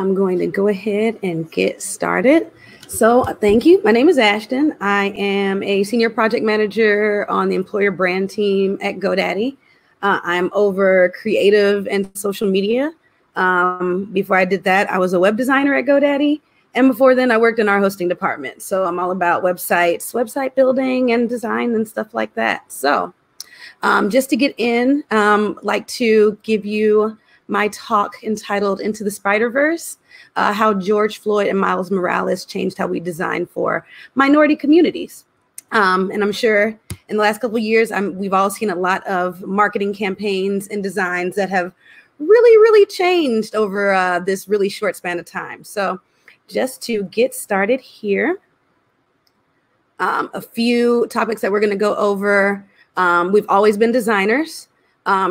I'm going to go ahead and get started. So thank you. My name is Ashton. I am a senior project manager on the employer brand team at GoDaddy. I'm over creative and social media. Before I did that, I was a web designer at GoDaddy. And before then, I worked in our hosting department. So I'm all about websites, website building and design and stuff like that. So just to get in, like to give you my talk entitled Into the SpiderVerse, how George Floyd and Miles Morales changed how we design for minority communities. And I'm sure in the last couple of years, we've all seen a lot of marketing campaigns and designs that have really changed over this really short span of time. So just to get started here, a few topics that we're going to go over. We've always been designers.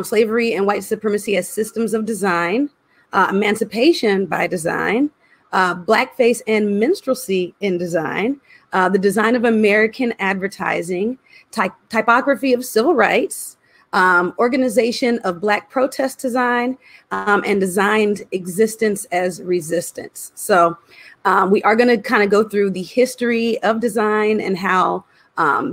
Slavery and white supremacy as systems of design, emancipation by design, blackface and minstrelsy in design, the design of American advertising, typography of civil rights, organization of Black protest design, and designed existence as resistance. So we are going to kind of go through the history of design and how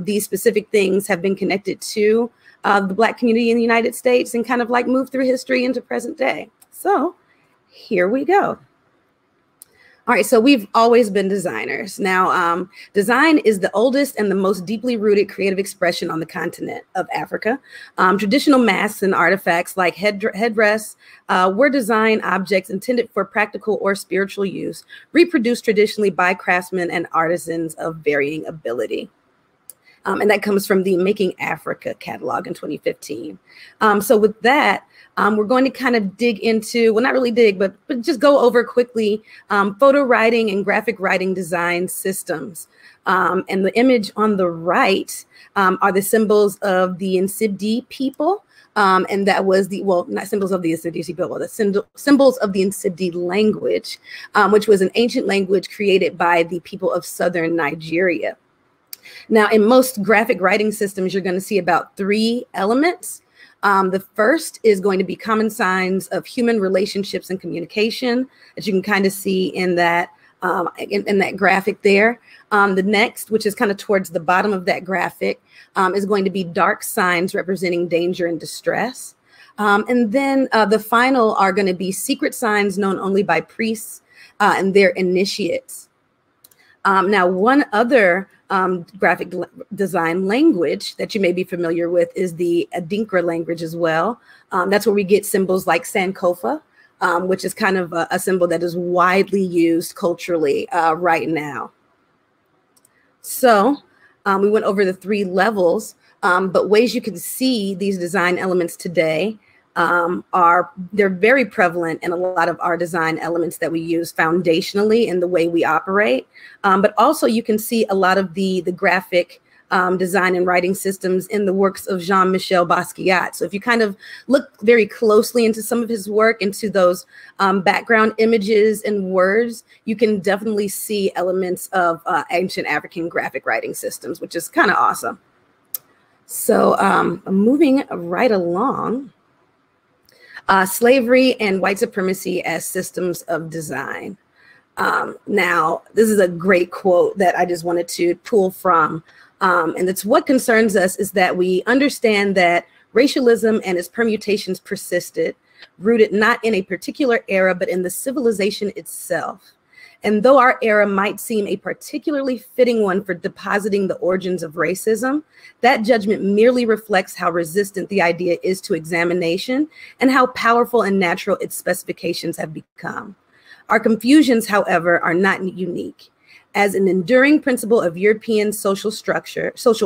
these specific things have been connected to the Black community in the United States and kind of like move through history into present day. So here we go. All right, so we've always been designers. Now, design is the oldest and the most deeply rooted creative expression on the continent of Africa. Traditional masks and artifacts like headrests were design objects intended for practical or spiritual use, reproduced traditionally by craftsmen and artisans of varying ability. And that comes from the Making Africa catalog in 2015. So with that, we're going to kind of dig into, well, not really dig, but just go over quickly photo writing and graphic writing design systems. And the image on the right are the symbols of the Nsibdi people. And that was the, well, not symbols of the Nsibdi people, but the symbols of the Nsibdi language, which was an ancient language created by the people of southern Nigeria. Now, in most graphic writing systems, you're going to see about 3 elements. The first is going to be common signs of human relationships and communication, that you can kind of see in that in that graphic there. The next, which is kind of towards the bottom of that graphic, is going to be dark signs representing danger and distress. And then the final are going to be secret signs known only by priests and their initiates. Now, one other graphic design language that you may be familiar with is the Adinkra language as well. That's where we get symbols like Sankofa, which is kind of a symbol that is widely used culturally right now. So we went over the 3 levels, but ways you can see these design elements today they're very prevalent in a lot of our design elements that we use foundationally in the way we operate. But also you can see a lot of the graphic design and writing systems in the works of Jean-Michel Basquiat. So if you kind of look very closely into some of his work, into those background images and words, you can definitely see elements of ancient African graphic writing systems, which is kind of awesome. So moving right along. Slavery and white supremacy as systems of design. Now, this is a great quote that I just wanted to pull from. And it's what concerns us is that we understand that racialism and its permutations persisted, rooted not in a particular era, but in the civilization itself. And though our era might seem a particularly fitting one for depositing the origins of racism, that judgment merely reflects how resistant the idea is to examination and how powerful and natural its specifications have become. Our confusions, however, are not unique. As an enduring principle of European social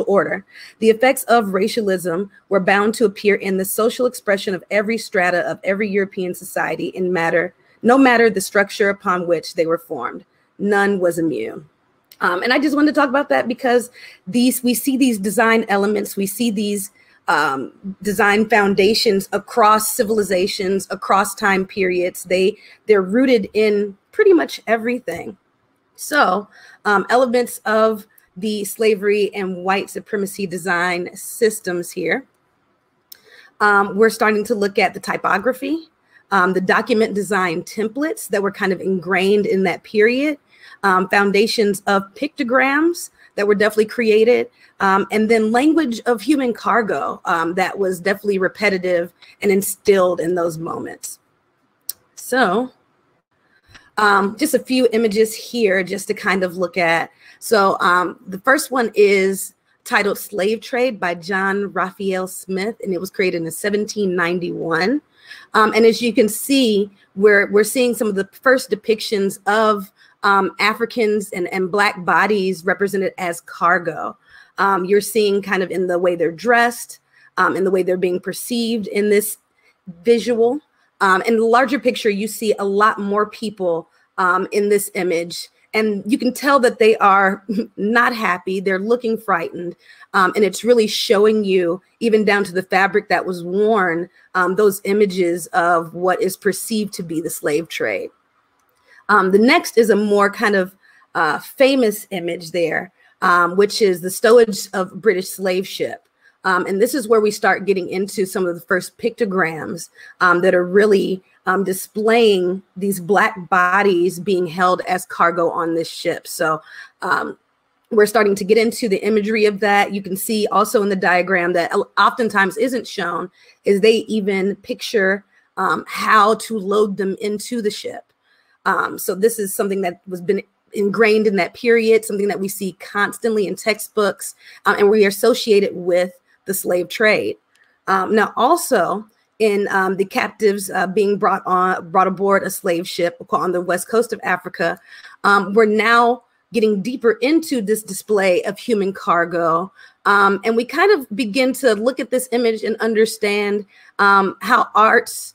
order, the effects of racialism were bound to appear in the social expression of every strata of every European society no matter the structure upon which they were formed. None was immune. And I just wanted to talk about that because we see these design elements, we see these design foundations across civilizations, across time periods. They're rooted in pretty much everything. So elements of the slavery and white supremacy design systems here. We're starting to look at the typography. the document design templates that were kind of ingrained in that period, foundations of pictograms that were definitely created, and then language of human cargo that was definitely repetitive and instilled in those moments. So just a few images here just to kind of look at. So the first one is titled Slave Trade by John Raphael Smith, and it was created in 1791. And as you can see, we're seeing some of the first depictions of Africans and Black bodies represented as cargo. You're seeing kind of in the way they're dressed, in the way they're being perceived in this visual. In the larger picture, you see a lot more people in this image. And you can tell that they are not happy. They're looking frightened. And it's really showing you, even down to the fabric that was worn, those images of what is perceived to be the slave trade. The next is a more kind of famous image there, which is the stowage of British slave ship. And this is where we start getting into some of the first pictograms that are really displaying these Black bodies being held as cargo on this ship. So we're starting to get into the imagery of that. You can see also in the diagram that oftentimes isn't shown is they even picture how to load them into the ship. So this is something that was been ingrained in that period, something that we see constantly in textbooks, and we associate it with the slave trade. Now also in the captives being brought aboard a slave ship on the west coast of Africa, we're now getting deeper into this display of human cargo. And we kind of begin to look at this image and understand how arts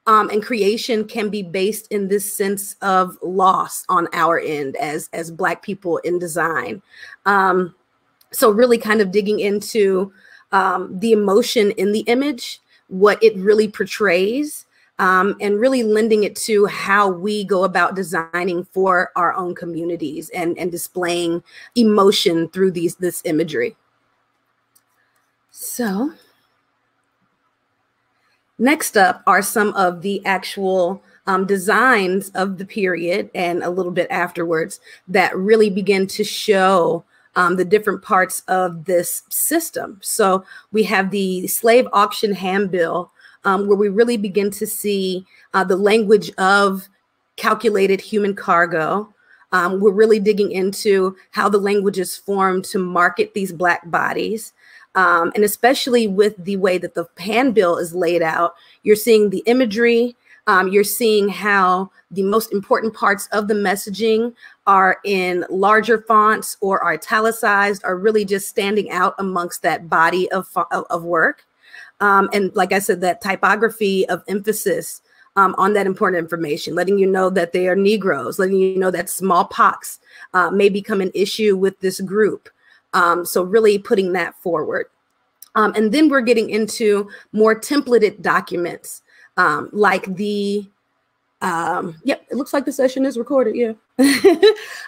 and creation can be based in this sense of loss on our end as Black people in design. So really kind of digging into the emotion in the image, what it really portrays, and really lending it to how we go about designing for our own communities and displaying emotion through this imagery. So next up are some of the actual designs of the period and a little bit afterwards that really begin to show the different parts of this system. So we have the slave auction handbill, where we really begin to see the language of calculated human cargo. We're really digging into how the language is formed to market these Black bodies. And especially with the way that the handbill is laid out, you're seeing the imagery, you're seeing how the most important parts of the messaging are in larger fonts or are italicized, are really just standing out amongst that body of work. And like I said, that typography of emphasis on that important information, letting you know that they are Negroes, letting you know that smallpox may become an issue with this group. So really putting that forward. And then we're getting into more templated documents, like the, yep, it looks like the session is recorded, yeah.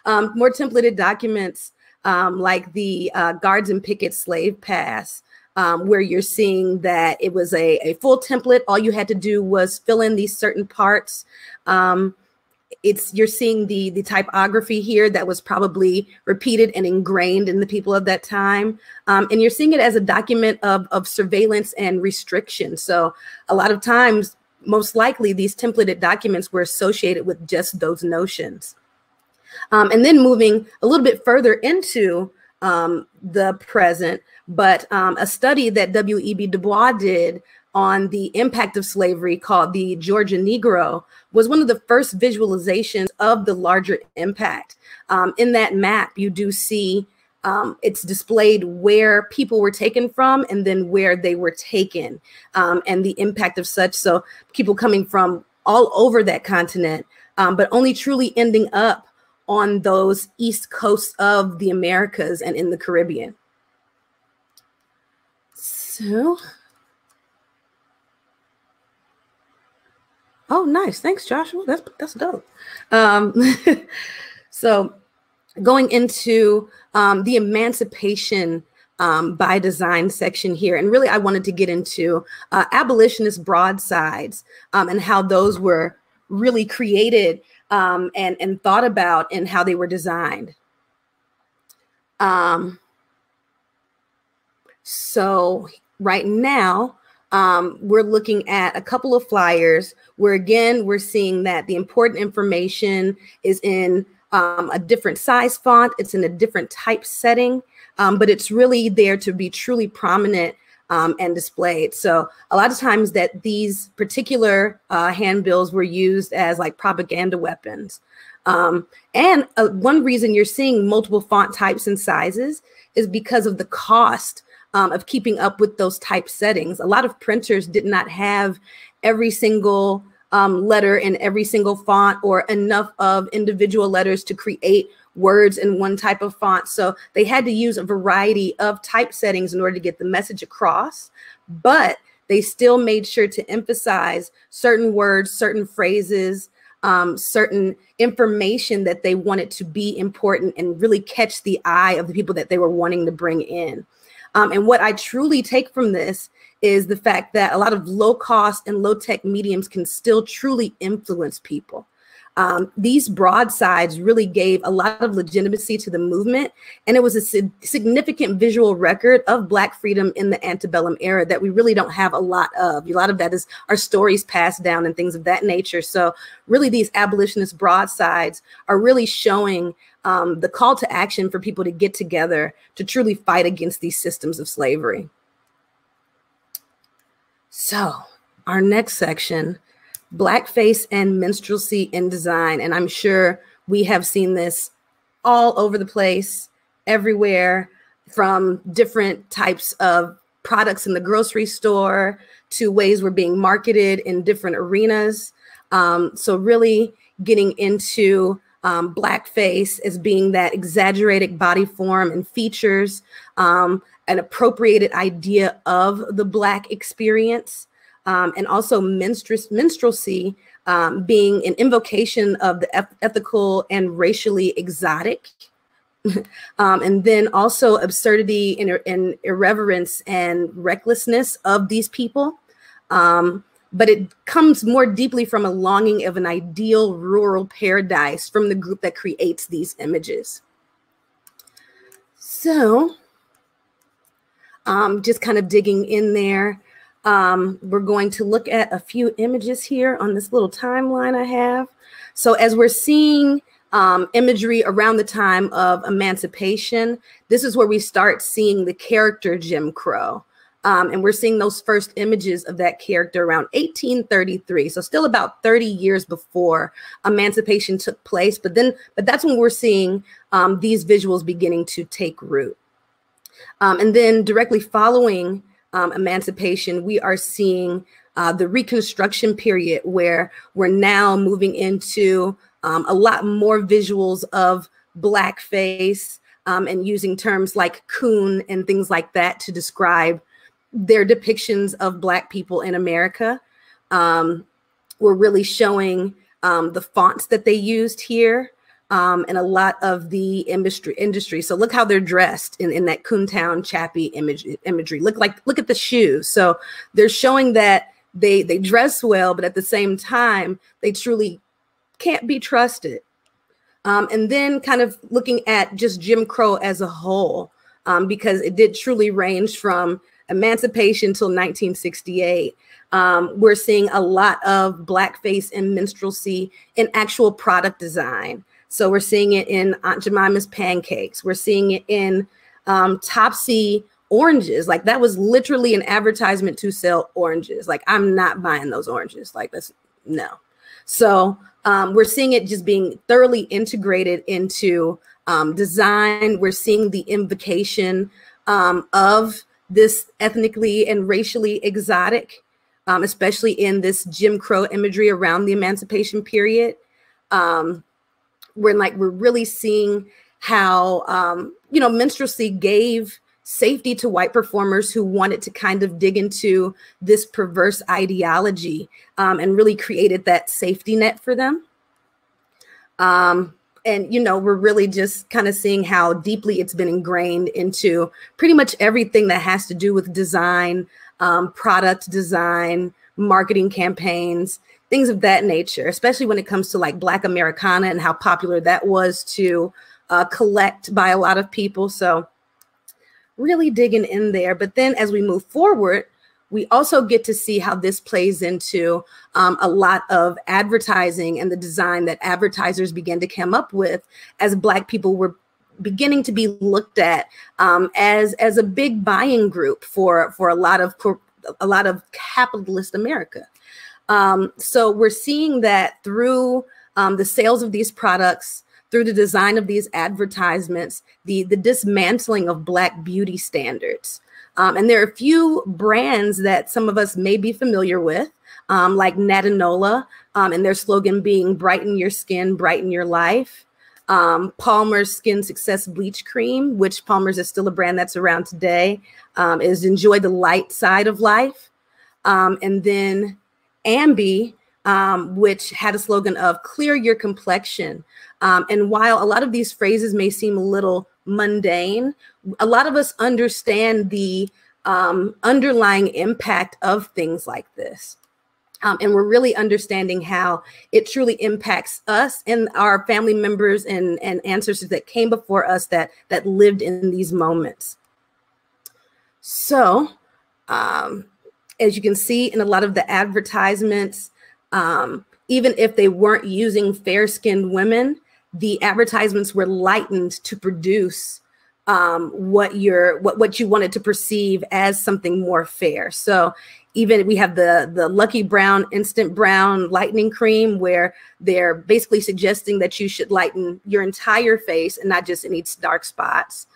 More templated documents like the Guards and Pickets Slave Pass, where you're seeing that it was a full template. All you had to do was fill in these certain parts. You're seeing the typography here that was probably repeated and ingrained in the people of that time. And you're seeing it as a document of surveillance and restriction. So a lot of times, most likely these templated documents were associated with just those notions. And then moving a little bit further into the present, but a study that W.E.B. Du Bois did on the impact of slavery called the Georgia Negro was one of the first visualizations of the larger impact. In that map, you do see it's displayed where people were taken from and then where they were taken, and the impact of such. So people coming from all over that continent, but only truly ending up on those east coasts of the Americas and in the Caribbean. So, oh, nice. Thanks, Joshua. That's dope. So going into the emancipation by design section here. And really, I wanted to get into abolitionist broadsides and how those were really created and thought about and how they were designed. So right now, we're looking at a couple of flyers where, again, we're seeing that the important information is in a different size font. It's in a different type setting, but it's really there to be truly prominent and displayed. So a lot of times that these particular handbills were used as like propaganda weapons. And one reason you're seeing multiple font types and sizes is because of the cost of keeping up with those type settings. A lot of printers did not have every single letter in every single font or enough of individual letters to create words in one type of font. So they had to use a variety of type settings in order to get the message across, but they still made sure to emphasize certain words, certain phrases, certain information that they wanted to be important and really catch the eye of the people that they were wanting to bring in. And what I truly take from this is the fact that a lot of low cost and low tech mediums can still truly influence people. These broadsides really gave a lot of legitimacy to the movement, and it was a significant visual record of Black freedom in the antebellum era that we really don't have a lot of. A lot of that is our stories passed down and things of that nature. So really these abolitionist broadsides are really showing the call to action for people to get together to truly fight against these systems of slavery. So our next section, Blackface and minstrelsy in design. And I'm sure we have seen this all over the place, everywhere, from different types of products in the grocery store to ways we're being marketed in different arenas. So really getting into blackface as being that exaggerated body form and features, an appropriated idea of the Black experience. And also minstrelsy being an invocation of the ethical and racially exotic. And then also absurdity and irreverence and recklessness of these people. But it comes more deeply from a longing of an ideal rural paradise from the group that creates these images. So just kind of digging in there. We're going to look at a few images here on this little timeline I have. So as we're seeing imagery around the time of emancipation, this is where we start seeing the character Jim Crow. And we're seeing those first images of that character around 1833. So still about 30 years before emancipation took place. But that's when we're seeing these visuals beginning to take root. And then directly following emancipation, we are seeing the Reconstruction period, where we're now moving into a lot more visuals of blackface and using terms like coon and things like that to describe their depictions of Black people in America. We're really showing the fonts that they used here and a lot of the industry. So look how they're dressed in that Coontown Chappie imagery. Look at the shoes. So they're showing that they dress well, but at the same time, they truly can't be trusted. And then kind of looking at just Jim Crow as a whole, because it did truly range from emancipation till 1968. We're seeing a lot of blackface and minstrelsy in actual product design. So we're seeing it in Aunt Jemima's pancakes. We're seeing it in Topsy oranges. Like that was literally an advertisement to sell oranges. Like I'm not buying those oranges. Like that's no. So we're seeing it just being thoroughly integrated into design. We're seeing the invocation of this ethnically and racially exotic, especially in this Jim Crow imagery around the emancipation period. We're really seeing how, minstrelsy gave safety to white performers who wanted to kind of dig into this perverse ideology and really created that safety net for them. And, you know, we're really just kind of seeing how deeply it's been ingrained into pretty much everything that has to do with design, product design, marketing campaigns, things of that nature, especially when it comes to like Black Americana and how popular that was to collect by a lot of people. So really digging in there. But then as we move forward, we also get to see how this plays into a lot of advertising and the design that advertisers began to come up with as Black people were beginning to be looked at as a big buying group for a lot of capitalist America. So we're seeing that through the sales of these products, through the design of these advertisements, the dismantling of Black beauty standards. And there are a few brands that some of us may be familiar with, like Natanola, and their slogan being brighten your skin, brighten your life. Palmer's Skin Success Bleach Cream, which Palmer's is still a brand that's around today, is enjoy the light side of life. And then Ambi, which had a slogan of clear your complexion. And while a lot of these phrases may seem a little mundane, a lot of us understand the underlying impact of things like this. And we're really understanding how it truly impacts us and our family members and ancestors that came before us that lived in these moments. So as you can see in a lot of the advertisements, even if they weren't using fair-skinned women, the advertisements were lightened to produce what you wanted to perceive as something more fair. So even we have the Lucky Brown Instant Brown Lightening Cream, where they're basically suggesting that you should lighten your entire face and not just any dark spots.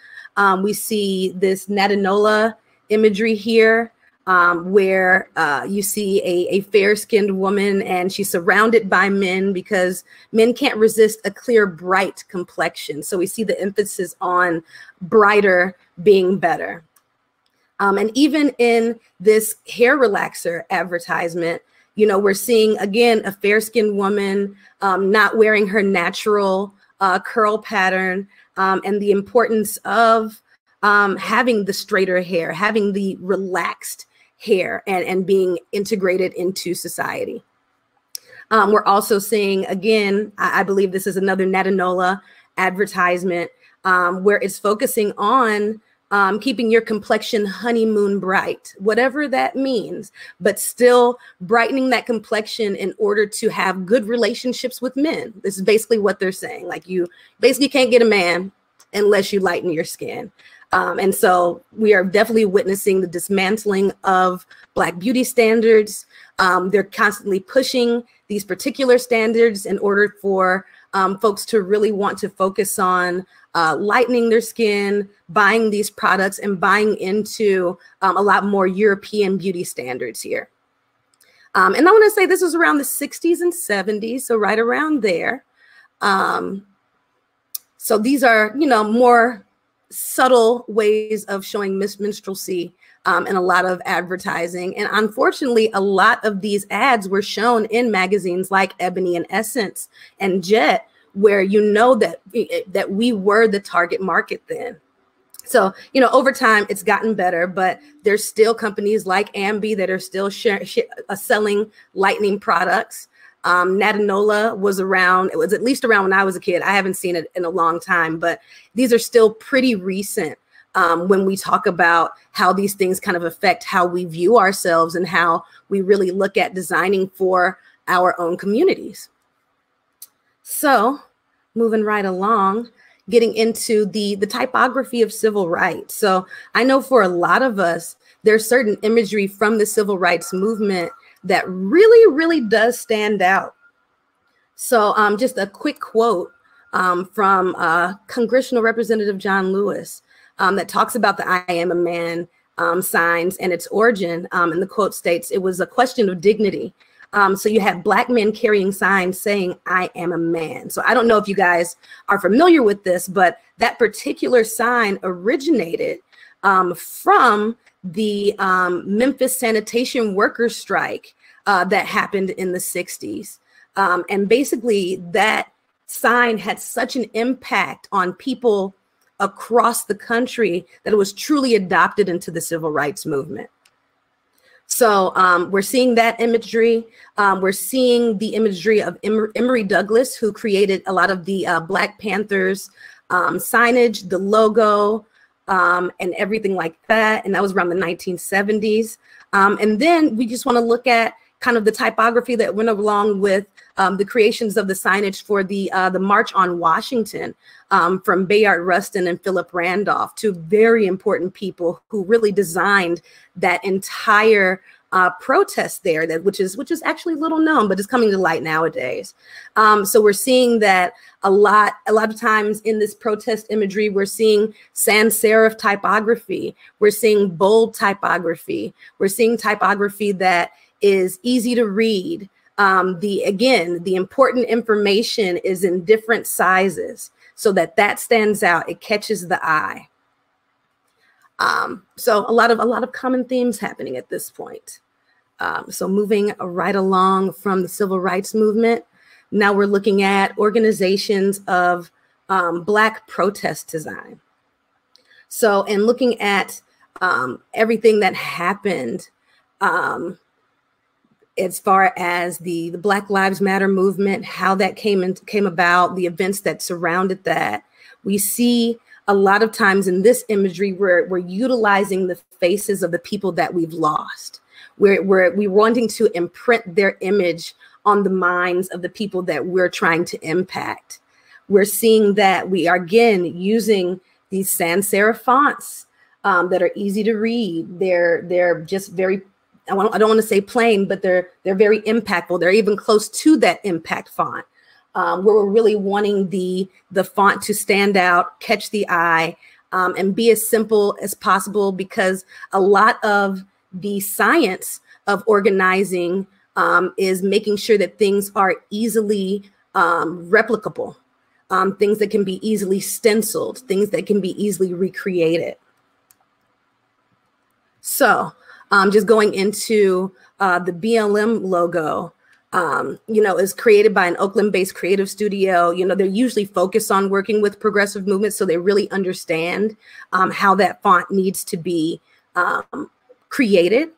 We see this Natanola imagery here, where you see a fair-skinned woman and she's surrounded by men because men can't resist a clear, bright complexion. So we see the emphasis on brighter being better. And even in this hair relaxer advertisement, you know, we're seeing, again, a fair-skinned woman not wearing her natural curl pattern, and the importance of having the straighter hair, having the relaxed hair and being integrated into society. We're also seeing, again, I believe this is another Natanola advertisement where it's focusing on keeping your complexion honeymoon bright, whatever that means, but still brightening that complexion in order to have good relationships with men. This is basically what they're saying. Like, you basically can't get a man unless you lighten your skin. And so we are definitely witnessing the dismantling of Black beauty standards. They're constantly pushing these particular standards in order for folks to really want to focus on lightening their skin, buying these products, and buying into a lot more European beauty standards here. And I want to say this was around the 60s and 70s, so right around there. So these are, you know, more subtle ways of showing minstrelsy in a lot of advertising. And unfortunately, a lot of these ads were shown in magazines like Ebony and Essence and Jet, where you know that we were the target market then. So, you know, over time, it's gotten better, but there's still companies like Ambi that are still selling lightening products. Natanola was around, it was at least around when I was a kid. I haven't seen it in a long time, but these are still pretty recent when we talk about how these things kind of affect how we view ourselves and how we really look at designing for our own communities. So moving right along, getting into the typography of civil rights. So I know for a lot of us, there's certain imagery from the civil rights movement that really, really does stand out. So just a quick quote from Congressional Representative John Lewis that talks about the I am a man signs and its origin. And the quote states, "It was a question of dignity." So you have Black men carrying signs saying, "I am a man." So I don't know if you guys are familiar with this, but that particular sign originated from the Memphis sanitation workers strike that happened in the 60s. And basically that sign had such an impact on people across the country that it was truly adopted into the civil rights movement. So we're seeing that imagery. We're seeing the imagery of Emory Douglas, who created a lot of the Black Panthers signage, the logo, and everything like that. And that was around the 1970s. And then we just want to look at kind of the typography that went along with the creations of the signage for the March on Washington from Bayard Rustin and Philip Randolph, two very important people who really designed that entire protest there, which is actually little known, but it's coming to light nowadays. So we're seeing that a lot of times in this protest imagery, we're seeing sans serif typography, we're seeing bold typography, we're seeing typography that is easy to read. The important information is in different sizes so that stands out. It catches the eye. So a lot of common themes happening at this point. So moving right along from the civil rights movement, now we're looking at organizations of Black protest design. So in looking at everything that happened as far as the Black Lives Matter movement, how that came about, the events that surrounded that, we see a lot of times in this imagery we're utilizing the faces of the people that we've lost. We're wanting to imprint their image on the minds of the people that we're trying to impact. We're seeing that we are again using these sans serif fonts that are easy to read. They're just very, I don't want to say plain, but they're very impactful. They're even close to that impact font, where we're really wanting the font to stand out, catch the eye, and be as simple as possible, because a lot of the science of organizing is making sure that things are easily replicable, things that can be easily stenciled, things that can be easily recreated. So just going into the BLM logo, is created by an Oakland-based creative studio. They're usually focused on working with progressive movements, so they really understand how that font needs to be created.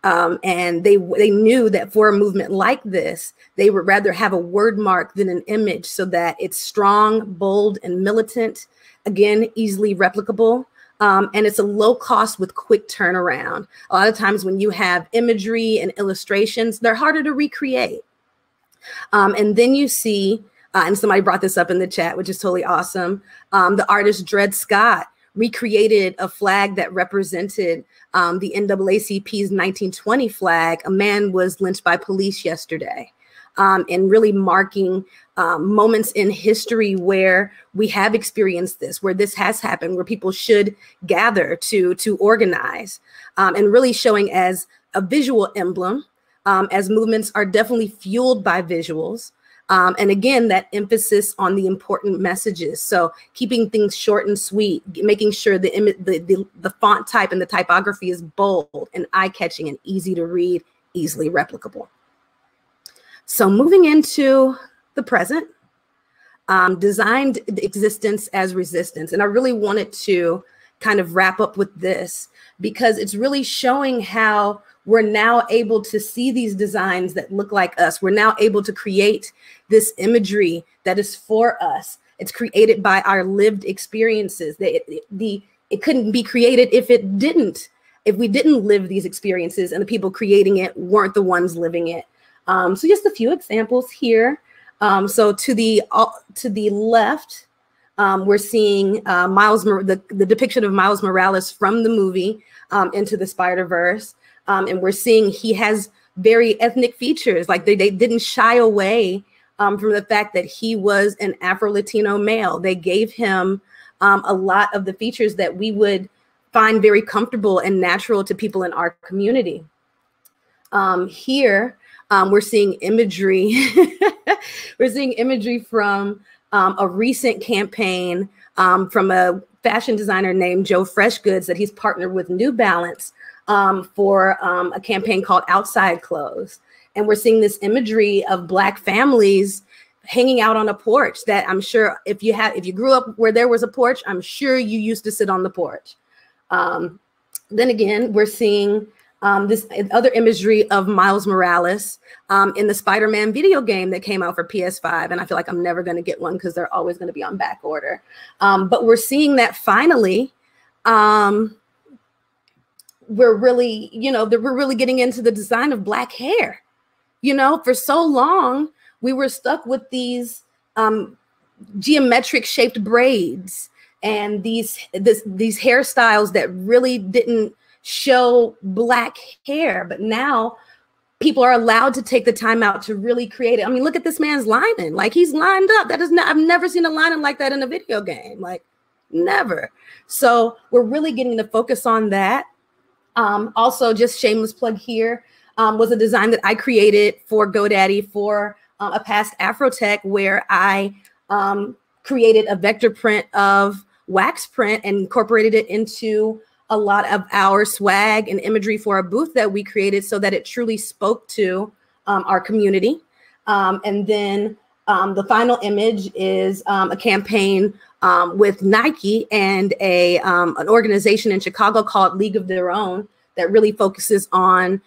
And they knew that for a movement like this, they would rather have a word mark than an image, so that it's strong, bold, and militant, again, easily replicable. And it's a low cost with quick turnaround. A lot of times when you have imagery and illustrations, they're harder to recreate. And then you see, and somebody brought this up in the chat, which is totally awesome, the artist Dred Scott recreated a flag that represented the NAACP's 1920 flag. A man was lynched by police yesterday, and really marking moments in history where we have experienced this, where this has happened, where people should gather to organize, and really showing as a visual emblem, as movements are definitely fueled by visuals. And again, that emphasis on the important messages. So keeping things short and sweet, making sure the font type and the typography is bold and eye-catching and easy to read, easily replicable. So moving into the present, designed existence as resistance. And I really wanted to kind of wrap up with this, because it's really showing how we're now able to see these designs that look like us. We're now able to create this imagery that is for us. It's created by our lived experiences. It couldn't be created if we didn't live these experiences and the people creating it weren't the ones living it. So just a few examples here. So to the left, we're seeing the depiction of Miles Morales from the movie Into the Spider-Verse. And we're seeing he has very ethnic features. Like they didn't shy away from the fact that he was an Afro-Latino male. They gave him a lot of the features that we would find very comfortable and natural to people in our community. Here, we're seeing imagery. We're seeing imagery from a recent campaign from a fashion designer named Joe Freshgoods that he's partnered with New Balance for a campaign called Outside Clothes. And we're seeing this imagery of Black families hanging out on a porch that I'm sure if you grew up where there was a porch, I'm sure you used to sit on the porch. Then again, we're seeing this other imagery of Miles Morales in the Spider-Man video game that came out for PS5. And I feel like I'm never going to get one because they're always going to be on back order. But we're seeing that finally, we're really, we're really getting into the design of Black hair. For so long, we were stuck with these geometric shaped braids and these hairstyles that really didn't show Black hair. But now people are allowed to take the time out to really create it. I mean, look at this man's lining. Like, he's lined up. That is not, I've never seen a lining like that in a video game. Like, never. So we're really getting to focus on that. Also, just shameless plug here, was a design that I created for GoDaddy for a past Afrotech, where I created a vector print of wax print and incorporated it into a lot of our swag and imagery for a booth that we created so that it truly spoke to our community. And then the final image is a campaign with Nike and an organization in Chicago called League of Their Own that really focuses on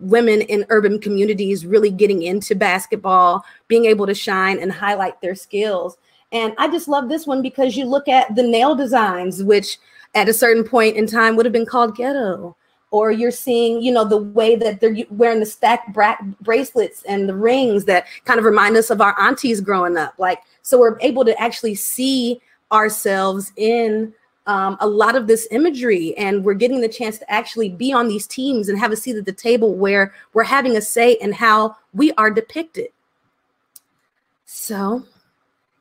women in urban communities really getting into basketball, being able to shine and highlight their skills. And I just love this one because you look at the nail designs, which at a certain point in time would have been called ghetto. Or you're seeing, the way that they're wearing the stacked bracelets and the rings that kind of remind us of our aunties growing up. Like, so we're able to actually see ourselves in a lot of this imagery, and we're getting the chance to actually be on these teams and have a seat at the table where we're having a say in how we are depicted. So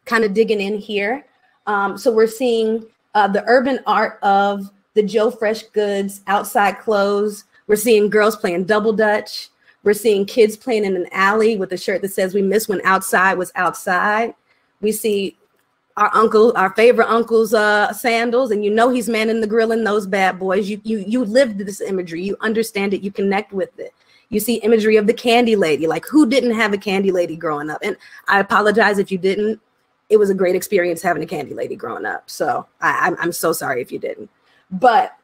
kind of digging in here. So we're seeing the urban art of the Joe Fresh Goods outside clothes. We're seeing girls playing double dutch. We're seeing kids playing in an alley with a shirt that says "We miss when outside was outside." We see our favorite uncle's sandals, and he's manning the grill in those bad boys. You lived this imagery, you understand it, you connect with it. You see imagery of the candy lady. Like, who didn't have a candy lady growing up? And I apologize if you didn't. It was a great experience having a candy lady growing up. So I'm so sorry if you didn't. But,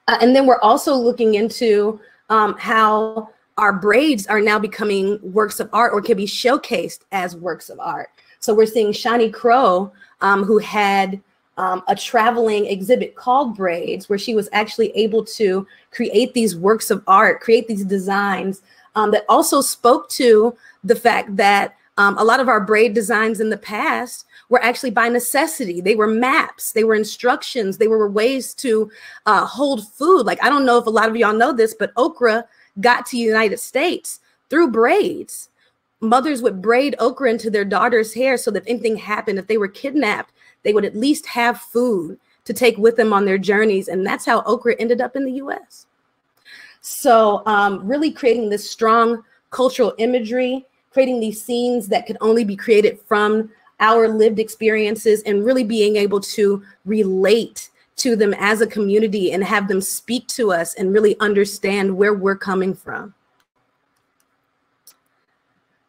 and then we're also looking into how our braids are now becoming works of art or can be showcased as works of art. So we're seeing Shani Crow, who had a traveling exhibit called Braids, where she was actually able to create these works of art, create these designs that also spoke to the fact that a lot of our braid designs in the past were actually by necessity. They were maps, they were instructions, they were ways to hold food. Like, I don't know if a lot of y'all know this, but okra got to the United States through braids. Mothers would braid okra into their daughter's hair so that if anything happened, if they were kidnapped, they would at least have food to take with them on their journeys. And that's how okra ended up in the US. So really creating this strong cultural imagery, creating these scenes that could only be created from our lived experiences, and really being able to relate to them as a community and have them speak to us and really understand where we're coming from.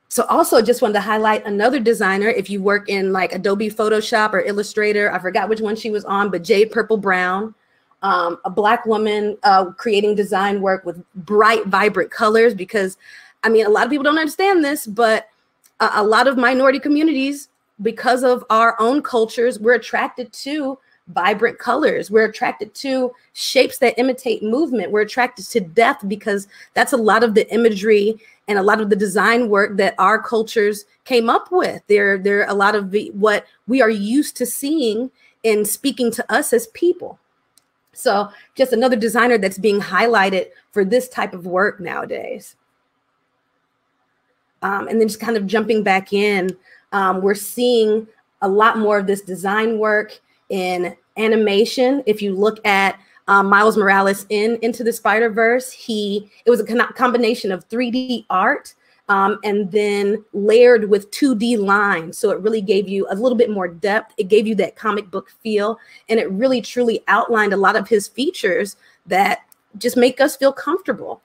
So also just wanted to highlight another designer. If you work in like Adobe Photoshop or Illustrator, I forgot which one she was on, but Jade Purple Brown, a Black woman creating design work with bright, vibrant colors, because I mean, a lot of people don't understand this, but a lot of minority communities, because of our own cultures, we're attracted to vibrant colors. We're attracted to shapes that imitate movement. We're attracted to depth because that's a lot of the imagery and a lot of the design work that our cultures came up with. They're a lot of what we are used to seeing in speaking to us as people. So just another designer that's being highlighted for this type of work nowadays. And then just kind of jumping back in, we're seeing a lot more of this design work in animation. If you look at Miles Morales in Into the SpiderVerse, it was a combination of 3D art and then layered with 2D lines. So it really gave you a little bit more depth. It gave you that comic book feel, and it really truly outlined a lot of his features that just make us feel comfortable.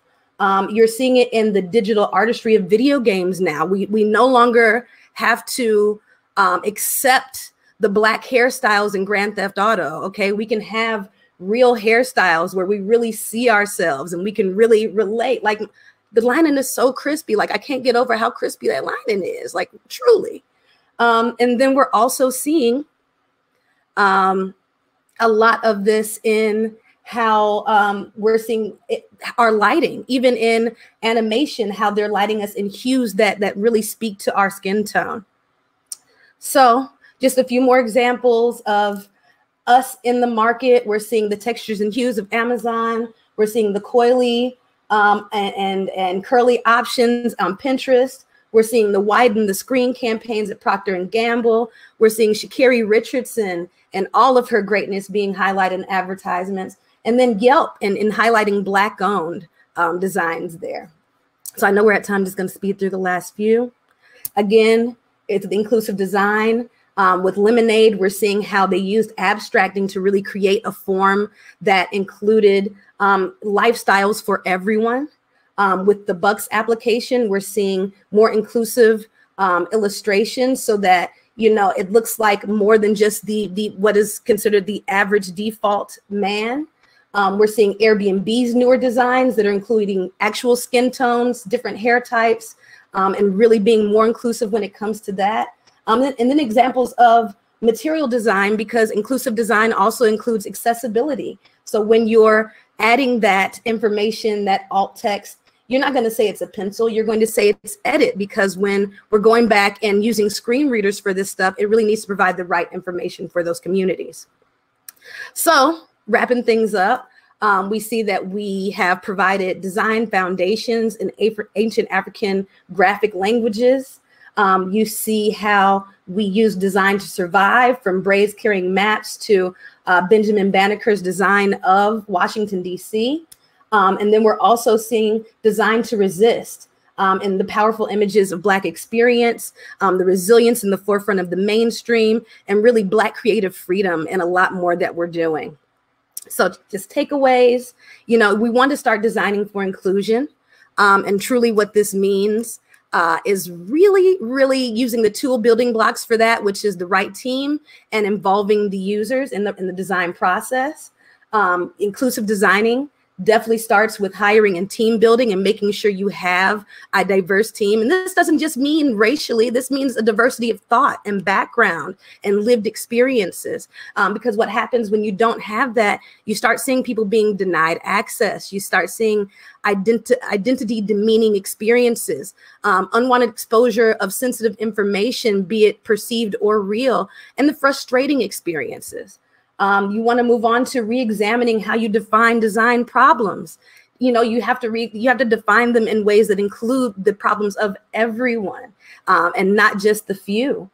You're seeing it in the digital artistry of video games now. We no longer have to accept the Black hairstyles in Grand Theft Auto. Okay, we can have real hairstyles where we really see ourselves and we can really relate. Like the lining is so crispy. Like I can't get over how crispy that lining is, like truly. And then we're also seeing a lot of this in how we're seeing our lighting, even in animation, how they're lighting us in hues that really speak to our skin tone. So just a few more examples of us in the market. We're seeing the textures and hues of Amazon. We're seeing the coily and curly options on Pinterest. We're seeing the widen the screen campaigns at Procter & Gamble. We're seeing Sha'Carri Richardson and all of her greatness being highlighted in advertisements. And then Yelp and in highlighting Black-owned designs there. So I know we're at time, just going to speed through the last few. Again, it's the inclusive design. With Lemonade, we're seeing how they used abstracting to really create a form that included lifestyles for everyone. With the Bucks application, we're seeing more inclusive illustrations so that, you know, it looks like more than just the what is considered the average default man. We're seeing Airbnb's newer designs that are including actual skin tones, different hair types, and really being more inclusive when it comes to that. And then examples of material design, because inclusive design also includes accessibility. So when you're adding that information, that alt text, you're not going to say it's a pencil, you're going to say it's edit, because when we're going back and using screen readers for this stuff, it really needs to provide the right information for those communities. So wrapping things up, we see that we have provided design foundations in ancient African graphic languages. You see how we use design to survive, from Braids carrying maps to Benjamin Banneker's design of Washington, D.C. And then we're also seeing design to resist in the powerful images of Black experience, the resilience in the forefront of the mainstream, and really Black creative freedom, and a lot more that we're doing. So just takeaways, you know, we want to start designing for inclusion, and truly what this means is really using the tool building blocks for that, which is the right team and involving the users in the design process. Inclusive designing definitely starts with hiring and team building and making sure you have a diverse team. And this doesn't just mean racially, this means a diversity of thought and background and lived experiences. Because what happens when you don't have that, you start seeing people being denied access. You start seeing identity demeaning experiences, unwanted exposure of sensitive information, be it perceived or real, and the frustrating experiences. You want to move on to re-examining how you define design problems. You know, you have to define them in ways that include the problems of everyone, and not just the few.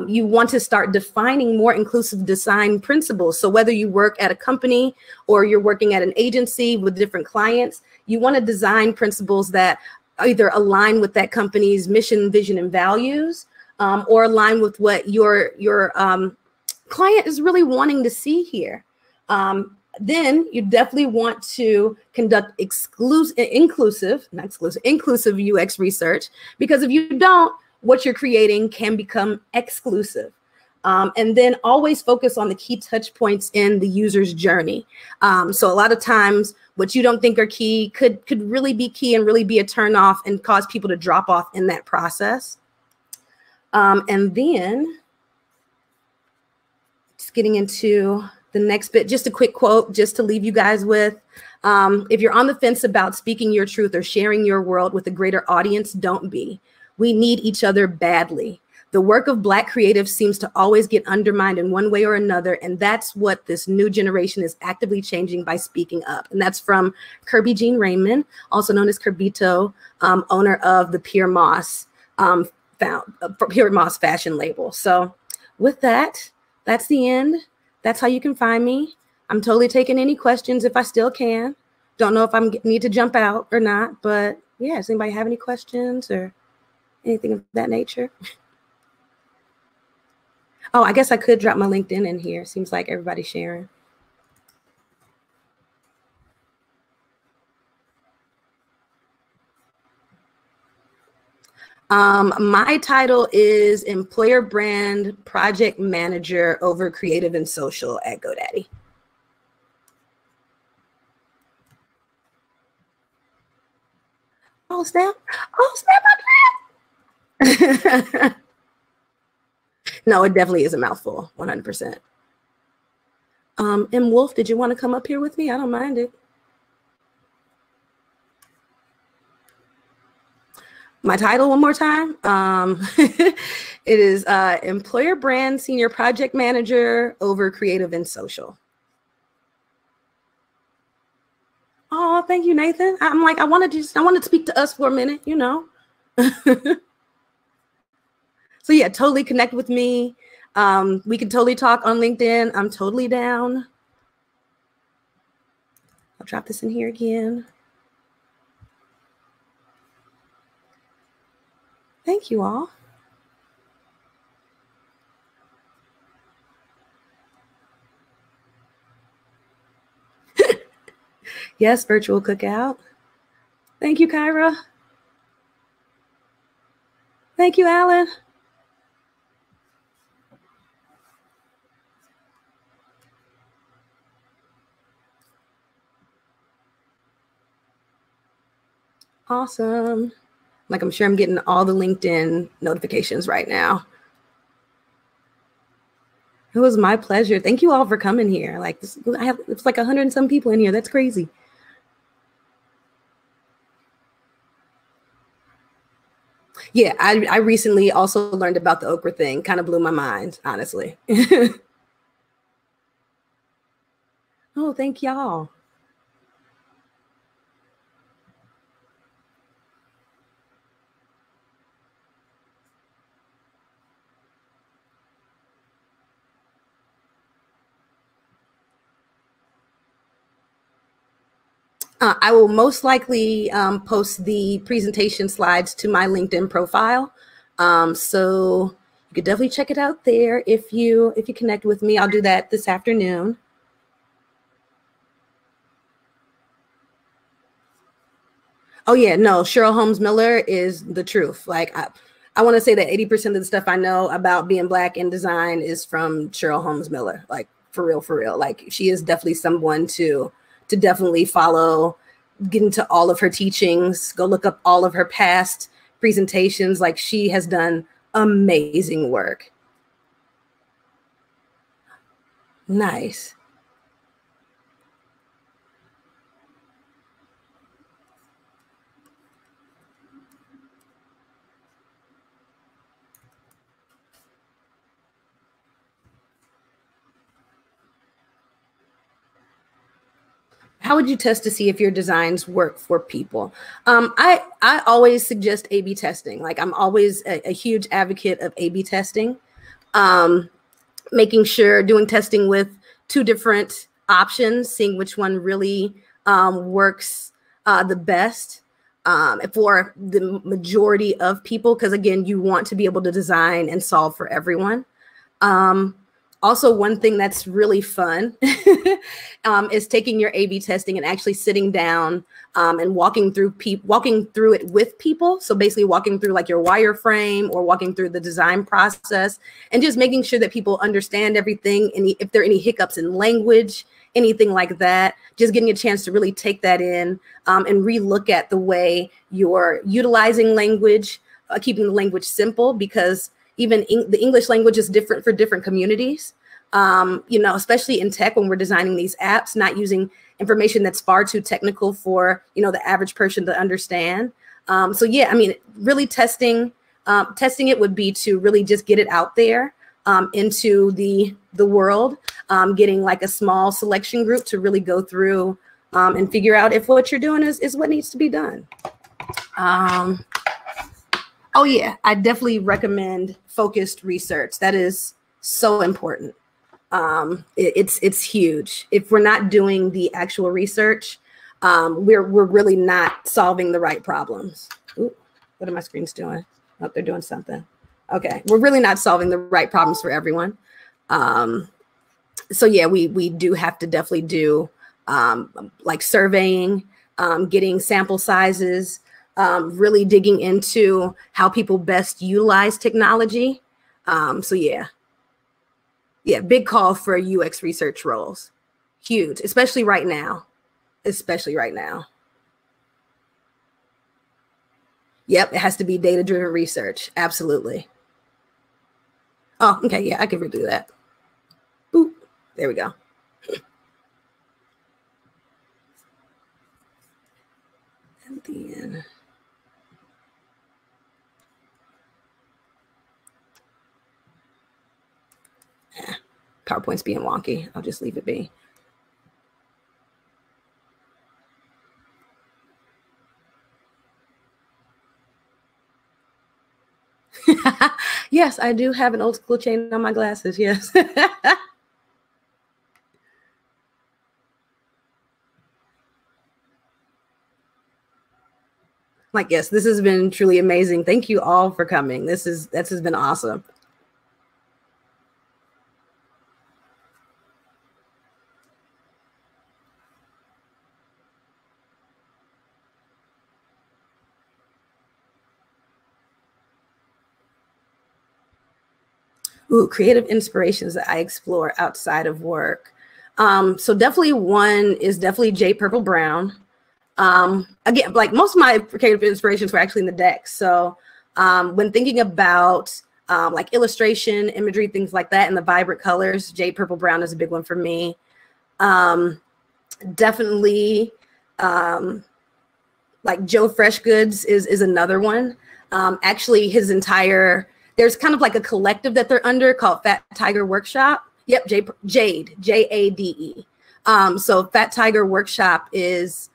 You want to start defining more inclusive design principles. So whether you work at a company or you're working at an agency with different clients, you want to design principles that either align with that company's mission, vision, and values, or align with what your client is really wanting to see here. Then you definitely want to conduct inclusive UX research, because if you don't, what you're creating can become exclusive. And then always focus on the key touch points in the user's journey. So a lot of times what you don't think are key could really be key and really be a turn off and cause people to drop off in that process. And then getting into the next bit, just a quick quote just to leave you guys with. If you're on the fence about speaking your truth or sharing your world with a greater audience, don't be. We need each other badly. The work of Black creatives seems to always get undermined in one way or another, and that's what this new generation is actively changing by speaking up. And that's from Kirby Jean Raymond, also known as Kirbito, owner of the Pure Moss fashion label. So with that, that's the end. That's how you can find me. I'm totally taking any questions if I still can. Don't know if I need to jump out or not, but yeah, does anybody have any questions or anything of that nature? Oh, I guess I could drop my LinkedIn in here. Seems like everybody's sharing. My title is Employer Brand Project Manager over Creative and Social at GoDaddy. Oh, snap. Oh, snap. No, it definitely is a mouthful, 100%. And Wolf, did you want to come up here with me? I don't mind it. My title one more time. It is Employer Brand Senior Project Manager over Creative and Social. Oh, thank you, Nathan. I'm like, I wanted to speak to us for a minute, you know. So yeah, totally connect with me. We can totally talk on LinkedIn. I'm totally down. I'll drop this in here again. Thank you all. Yes, virtual cookout. Thank you, Kyra. Thank you, Alan. Awesome. Like, I'm sure I'm getting all the LinkedIn notifications right now. It was my pleasure. Thank you all for coming here. Like, it's like 100 and some people in here. That's crazy. Yeah, I recently also learned about the okra thing. Kind of blew my mind, honestly. Oh, thank y'all. I will most likely post the presentation slides to my LinkedIn profile. So you could definitely check it out there if you connect with me. I'll do that this afternoon. Oh yeah, no, Cheryl Holmes Miller is the truth. Like, I want to say that 80% of the stuff I know about being Black in design is from Cheryl Holmes Miller. Like, for real, for real. Like, she is definitely someone to definitely follow, get into all of her teachings, go look up all of her past presentations. Like, she has done amazing work. Nice. How would you test to see if your designs work for people? I always suggest A/B testing. Like, I'm always a huge advocate of A/B testing, making sure doing testing with 2 different options, seeing which one really works the best for the majority of people. Because again, you want to be able to design and solve for everyone. Also, one thing that's really fun is taking your A/B testing and actually sitting down and walking through it with people. So basically walking through like your wireframe or walking through the design process and just making sure that people understand everything. And if there are any hiccups in language, anything like that, just getting a chance to really take that in and relook at the way you're utilizing language, keeping the language simple, because even the English language is different for different communities, you know, especially in tech when we're designing these apps, not using information that's far too technical for, you know, the average person to understand. So yeah, I mean, really testing it would be to really just get it out there into the world, getting like a small selection group to really go through and figure out if what you're doing is what needs to be done. Oh yeah, I definitely recommend focused research. That is so important. It's huge. If we're not doing the actual research, we're really not solving the right problems. Ooh, what are my screens doing? Oh, they're doing something. Okay, we're really not solving the right problems for everyone. So yeah, we do have to definitely do like surveying, getting sample sizes, really digging into how people best utilize technology. So yeah, big call for UX research roles. Huge, especially right now. Yep, it has to be data-driven research. Absolutely. Oh, okay, yeah, I can redo that. Boop, there we go. And then PowerPoint's being wonky. I'll just leave it be. Yes, I do have an old school chain on my glasses. Yes. Like, yes, this has been truly amazing. Thank you all for coming. This has been awesome. Ooh, creative inspirations that I explore outside of work. So definitely one is definitely J. Purple Brown. Again, like most of my creative inspirations were actually in the deck. So when thinking about like illustration, imagery, things like that, and the vibrant colors, J. Purple Brown is a big one for me. Definitely like Joe Freshgoods is another one. Actually, his entire, there's kind of like a collective that they're under called Fat Tiger Workshop. Yep, Jade, J-A-D-E. So Fat Tiger Workshop is,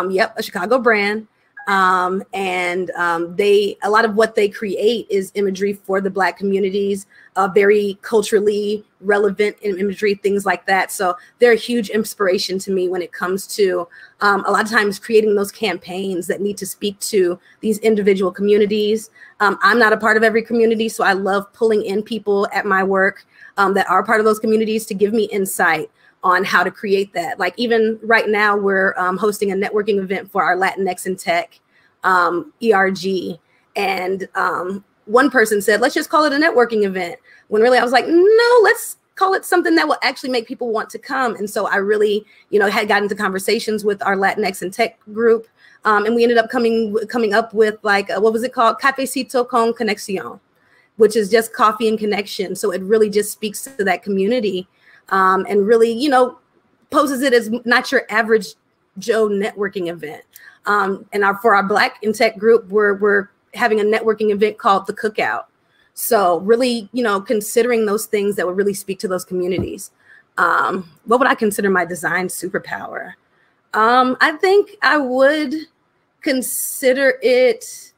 yep, a Chicago brand. And a lot of what they create is imagery for the Black communities, very culturally relevant imagery, things like that. So they're a huge inspiration to me when it comes to a lot of times creating those campaigns that need to speak to these individual communities. I'm not a part of every community, so I love pulling in people at my work that are part of those communities to give me insight on how to create that. Like even right now, we're hosting a networking event for our Latinx in Tech ERG. And one person said, let's just call it a networking event. When really I was like, no, let's call it something that will actually make people want to come. And so I really, had gotten into conversations with our Latinx in Tech group. And we ended up coming up with like, what was it called? Cafecito con Conexión, which is just coffee and connection. So it really just speaks to that community. And really, poses it as not your average Joe networking event. And for our Black in Tech group, we're having a networking event called The Cookout. So really, considering those things that would really speak to those communities. What would I consider my design superpower? I think I would consider it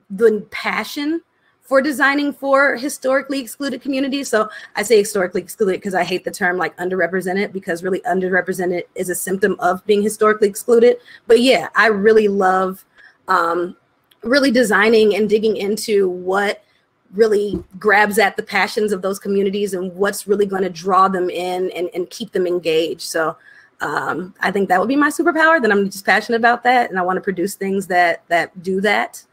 the passion for designing for historically excluded communities. So I say historically excluded because I hate the term like underrepresented, because really underrepresented is a symptom of being historically excluded. But yeah, I really love really designing and digging into what really grabs at the passions of those communities and what's really going to draw them in and keep them engaged. So I think that would be my superpower, that I'm just passionate about that. And I want to produce things that do that.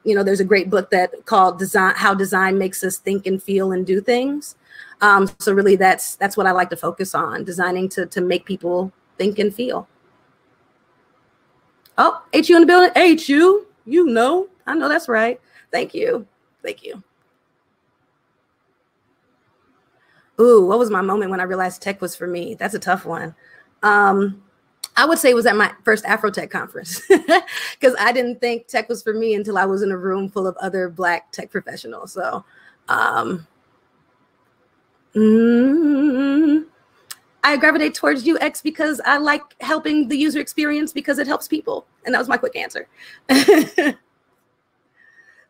There's a great book called How Design Makes Us Think and Feel and Do Things. So really that's what I like to focus on, designing to make people think and feel. Oh, HU in the building. HU, I know that's right. Thank you. Thank you. Ooh, what was my moment when I realized tech was for me? That's a tough one. I would say it was at my first Afrotech conference, because I didn't think tech was for me until I was in a room full of other Black tech professionals. So I gravitate towards UX because I like helping the user experience because it helps people. And that was my quick answer.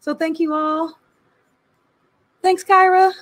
So thank you all. Thanks, Kyra.